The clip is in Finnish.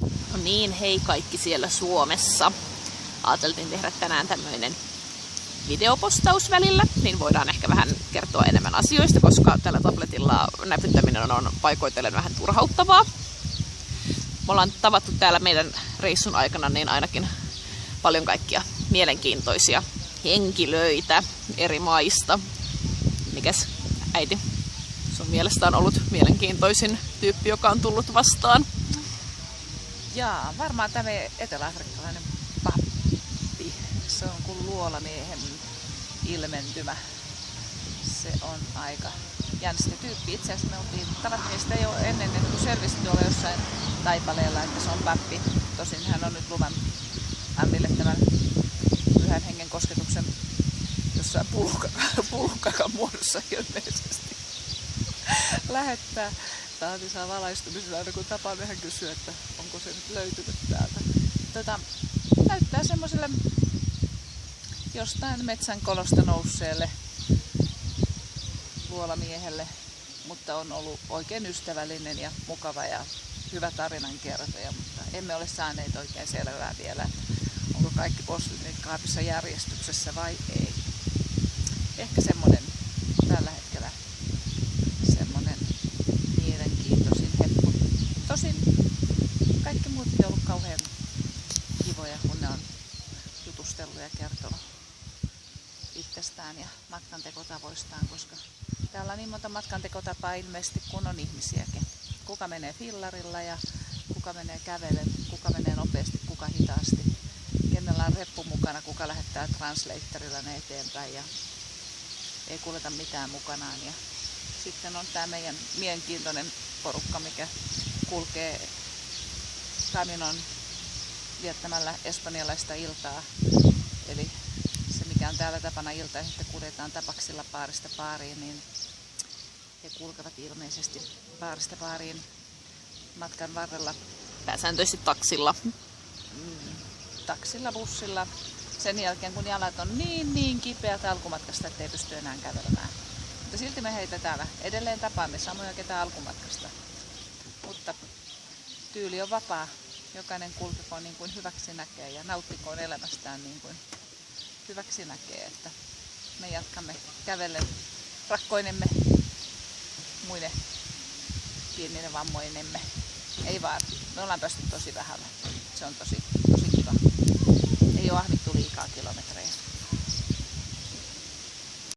No niin, hei kaikki siellä Suomessa. Ajateltiin tehdä tänään tämmöinen videopostaus välillä, niin voidaan ehkä vähän kertoa enemmän asioista, koska tällä tabletilla näpyttäminen on paikoitellen vähän turhauttavaa. Me ollaan tavattu täällä meidän reissun aikana niin ainakin paljon kaikkia mielenkiintoisia henkilöitä eri maista. Mikäs äiti sun mielestä on ollut mielenkiintoisin tyyppi, joka on tullut vastaan? Jaa, varmaan tämä eteläafrikkalainen pappi. Se on kuin luolamiehen ilmentymä. Se on aika jänskä tyyppi. Itse asiassa me oltiin tavattiin sitä jo ennen kuin selvisi tuolla jossain taipaleella, että se on pappi. Tosin hän on nyt luvan Annille tämän pyhän hengen kosketuksen jossain pulkkakan muodossa ilmeisesti lähettää. Taati saa valaistumisella aina kun tapaamme, hän kysyy, että onko se nyt löytynyt täältä. Näyttää semmoiselle jostain metsän kolosta nousseelle luolamiehelle, mutta on ollut oikein ystävällinen ja mukava ja hyvä tarinankertoja, mutta emme ole saaneet oikein selvää vielä, onko kaikki posliinit kaapissa järjestyksessä vai ei. Ehkä semmoinen tällä hetkellä semmoinen mielenkiintoisin heppu. Tosin kaikki muutkin on ollut kauhean kivoja, kun ne on jutustellut ja kertonut itsestään ja matkantekotavoistaan, koska täällä on niin monta matkantekotapaa ilmeisesti, kun on ihmisiäkin. Kuka menee fillarilla ja kuka menee kävellen, kuka menee nopeasti, kuka hitaasti. Kenellä on reppu mukana, kuka lähettää translatorilla ne eteenpäin ja ei kuljeta mitään mukanaan. Ja sitten on tämä meidän mielenkiintoinen porukka, mikä kulkee Caminon viettämällä espanjalaista iltaa. Eli se mikä on täällä tapana iltaisin, että kuljetaan tapaksilla baarista baariin, niin he kulkevat ilmeisesti baarista baariin matkan varrella. Pääsääntöisesti taksilla. Taksilla, bussilla. Sen jälkeen kun jalat on niin kipeät alkumatkasta, ettei pysty enää kävelemään. Mutta silti me heitä täällä edelleen tapaamme samoja ketä alkumatkasta. Mutta tyyli on vapaa. Jokainen kulkekoon niin kuin hyväksi näkee ja nauttikoon elämästään niin kuin hyväksi näkee. Että me jatkamme kävellen rakkoinemme muine pienine vammoinemme. Ei vaan, me ollaan päästy tosi vähällä. Se on tosi kiva. Ei ole ahdittu liikaa kilometrejä.